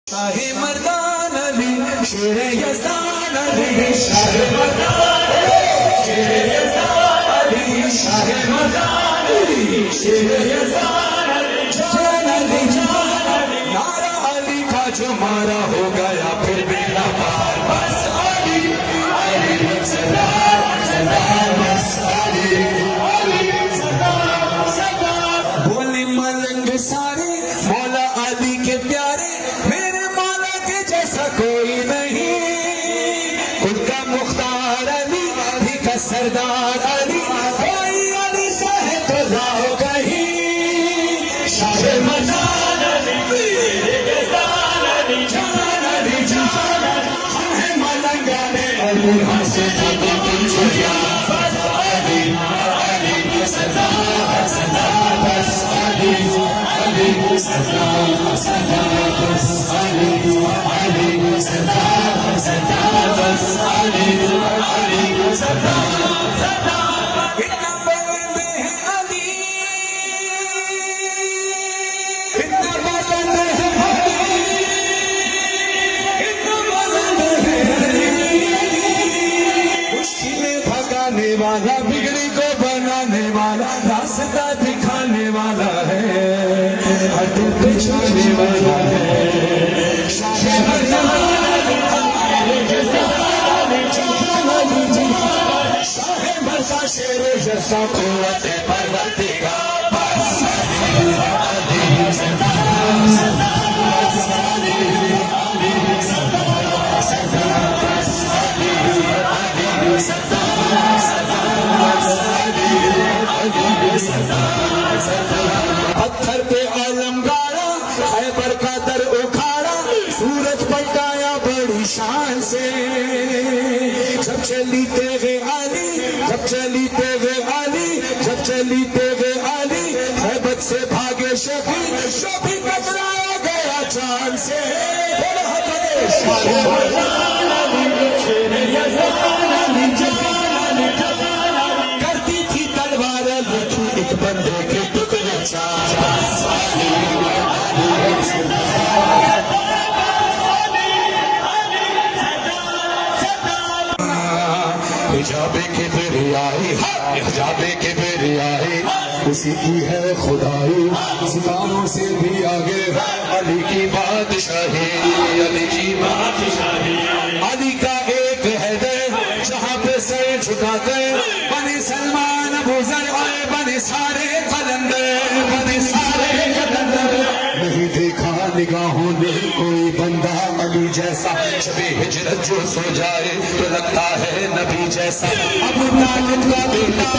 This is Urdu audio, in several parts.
شاہ مردان علی شیر یزدان علی شاہ مردان علی شیر یزدان علی شاہ مردان علی شیر یزدان علی جان علی جان علی نعرہ علی کا جو مارا ہو گیا پھر بیڑا پار بس علی علی سردار سردار بس علی علی سردار سردار بولے ملنگ سارے مولا علی کے پیارے کوئی نہیں خود کا مختار علی ہی کا سردار علی کوئی علی سا ہے تو لاؤ کہیں شاہ مردان علی یزدان علی جان علی جان ہم ہیں ملنگانے علی ہم سے زیادہ چھوڑیا بس علی علی سردار سردار بس علی علی سردار سردار بس علی علی سردار سردار بس علی علی سردار سردار اتنا بلند ہے علی اتنا بلند ہے علی اتنا بلند ہے علی مشکلیں بھگانے والا بگڑی کو بنانے والا راستہ دکھانے والا ہے ہر دل پہ چھانے والا ہے شیر جیسا قوت پروردگار بس علی سردار سردار بس علی علی سردار سردار بس علی علی سردار سردار بس علی علی سردار سردار پتھر پہ عالم گاڑا خیبر کا در اکھاڑا سورج پلٹایا بڑی شان سے جب چلی تیغ علی جب چلی تیغ علی جب چلی تیغ علی خیبر سے بھاگے شفیع شفیع ٹکرایا گیا جان سے شاہ مردان علی شیر یزدان علی جان علی کرتی تھی تلوار لکھی ایک بندے کے ٹکڑے چار حجاب کبریائی حجاب کبریائی اسی کی ہے خدائی ستاروں سے بھی آگے علی کی بادشاہی علی کی بادشاہی علی کا ایک ہے دیر جہاں پہ سر جھکاتے بنے سلمان ابو ذر آئے بنے سارے قلندر بنے سارے قلندر نہیں دیکھا نگاہوں نے کوئی بندہ علی جیسا شب ہجرت جو سو جائے تو لگتا ہے نبی جیسا ابو طالب کا بیٹا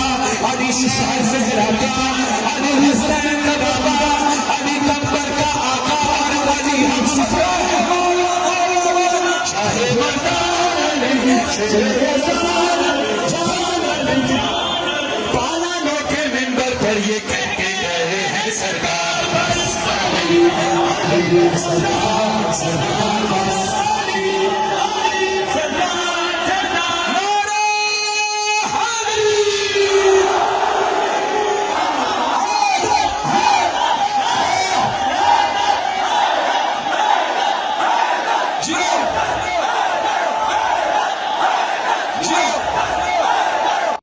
علی شاہ زہرا کا علی حسین کا بابا علی کمبر کا آقا علی ہمسفر شاہ مردان علی شیر یزدان جان علی پالانوں کے منبر پر یہ کہہ کے گئے ہیں سرکار بس علی علی سردار سردار بس